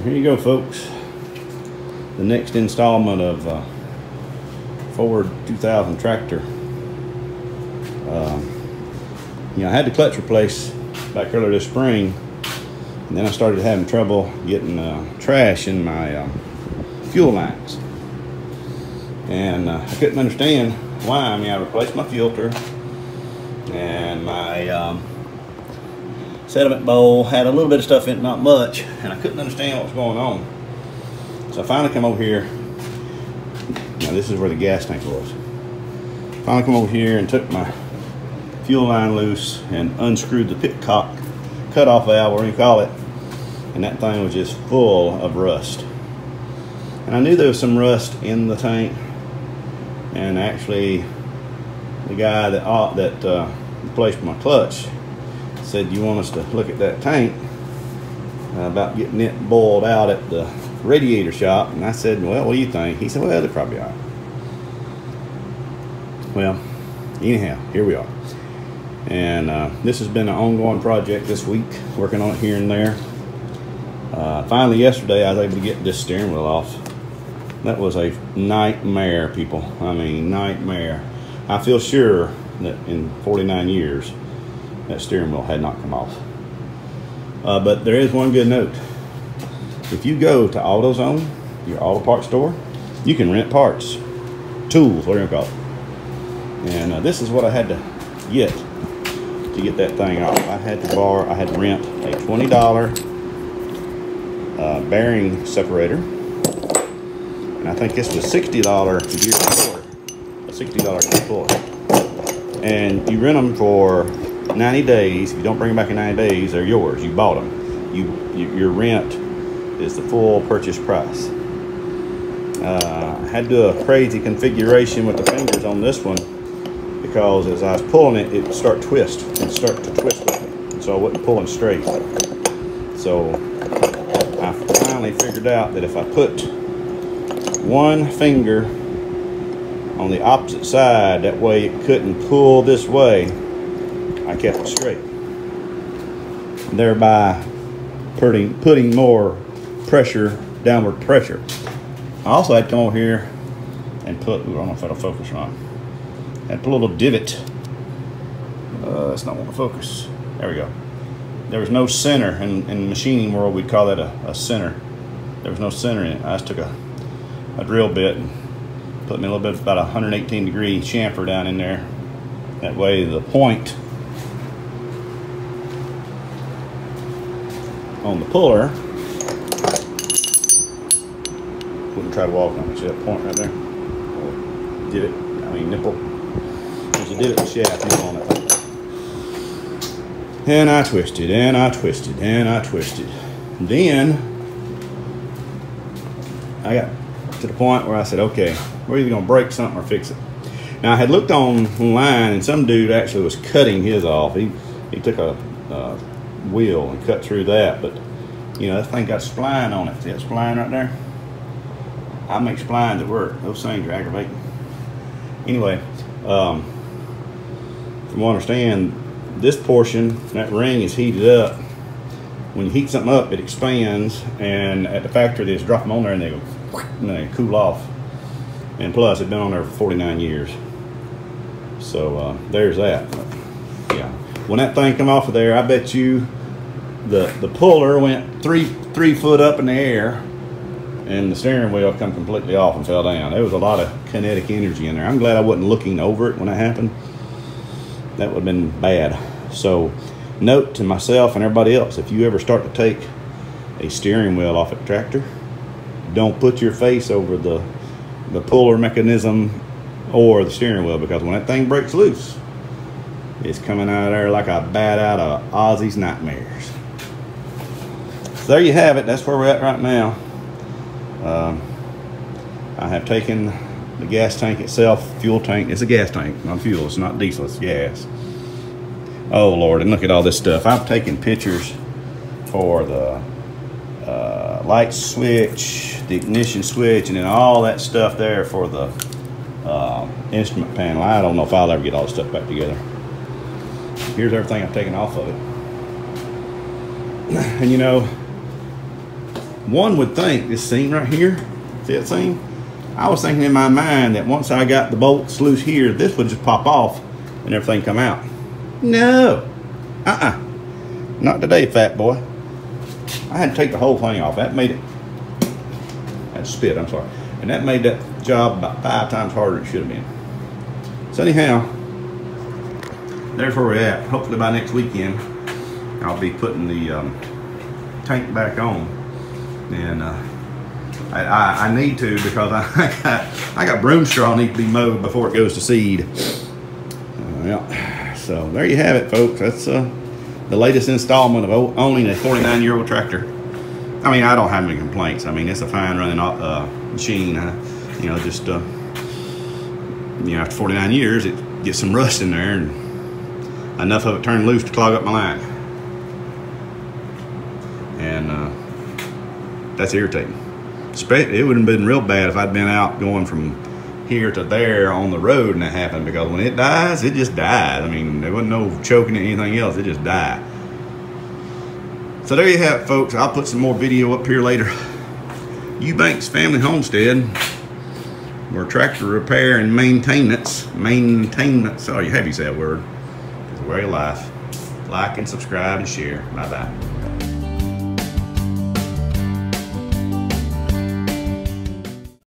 Here you go, folks. The next installment of Ford 2000 tractor. I had the clutch replaced back earlier this spring, and then I started having trouble getting trash in my fuel lines, and I couldn't understand why. I mean, I replaced my filter, and my sediment bowl had a little bit of stuff in it, not much, and I couldn't understand what was going on. So I finally come over here. Now this is where the gas tank was. Finally come over here and took my fuel line loose and unscrewed the pit cock cutoff valve, whatever you call it, and that thing was just full of rust. And I knew there was some rust in the tank, and actually the guy that replaced my clutch said, "You want us to look at that tank about getting it boiled out at the radiator shop?" And I said, "Well, what do you think?" He said, "Well, they're probably all right." Well, anyhow, here we are. And this has been an ongoing project this week, working on it here and there. Finally, yesterday, I was able to get this steering wheel off. That was a nightmare, people. I mean, nightmare. I feel sure that in 49 years, that steering wheel had not come off. But there is one good note. If you go to AutoZone, your auto parts store, you can rent parts, tools, whatever you call it. And this is what I had to get that thing off. I had to rent a $20 bearing separator, and I think this was $60 gear before, a $60 before. And you rent them for 90 days. If you don't bring them back in 90 days, they're yours. You bought them. Your rent is the full purchase price. I had to do a crazy configuration with the fingers on this one, because as I was pulling it, it started to twist with me. And so I wasn't pulling straight. So I finally figured out that if I put one finger on the opposite side, that way it couldn't pull this way, I kept it straight, thereby putting more pressure, downward pressure. I also had to come over here and put, I don't know if that'll focus or not. I had to put a little divot. It's not want to focus. There we go. There was no center. In the machining world, we'd call that a center. There was no center in it. I just took a drill bit and put me a little bit, about a 118-degree chamfer down in there. That way the point on the puller, wouldn't try to walk on it. See that point right there? Nipple. There's a divot shaft on it. And I twisted, and I twisted, and I twisted. Then I got to the point where I said, okay, we're either gonna break something or fix it. Now I had looked online, and some dude actually was cutting his off. He took a wheel and cut through that, but that thing got spline on it. See that spline right there? I make splines that work. Those things are aggravating. Anyway, from what I understand, this portion, that ring is heated up. When you heat something up, it expands, and at the factory they just drop them on there and they go, and they cool off. And plus, it's been on there for 49 years. So there's that. But, yeah, when that thing come off of there, I bet you the puller went three foot up in the air, and the steering wheel come completely off and fell down. There was a lot of kinetic energy in there. I'm glad I wasn't looking over it when that happened. That would have been bad. So note to myself and everybody else, if you ever start to take a steering wheel off a tractor, don't put your face over the puller mechanism or the steering wheel, because when that thing breaks loose, it's coming out of there like a bat out of Ozzy's nightmares. So there you have it. That's where we're at right now. I have taken the gas tank itself, fuel tank. It's a gas tank, not fuel. It's not diesel, it's gas. Oh Lord, and look at all this stuff. I've taken pictures for the light switch, the ignition switch, and then all that stuff there for the instrument panel. I don't know if I'll ever get all the stuff back together. Here's everything I've taken off of it. And one would think this seam right here, see that seam? I was thinking in my mind that once I got the bolts loose here, this would just pop off and everything come out. No, not today, fat boy. I had to take the whole thing off. That made it, that's spit, I'm sorry. And that made that job about 5 times harder than it should have been. So anyhow, there's where we're at. Hopefully by next weekend, I'll be putting the tank back on. And I need to, because I got broom straw need to be mowed before it goes to seed. Yeah. So there you have it, folks. That's the latest installment of owning a 49-year-old tractor. I mean, I don't have any complaints. I mean, it's a fine running machine. You know, just you know, after 49 years, it gets some rust in there, and enough of it turned loose to clog up my line, and that's irritating. It would have been real bad if I'd been out going from here to there on the road and that happened, because when it dies, it just dies. I mean, there wasn't no choking or anything else. It just died. So there you have it, folks. I'll put some more video up here later. Eubanks Family Homestead, where tractor repair and maintenance, oh, you have to say that word, is the way of life. Like and subscribe and share. Bye-bye.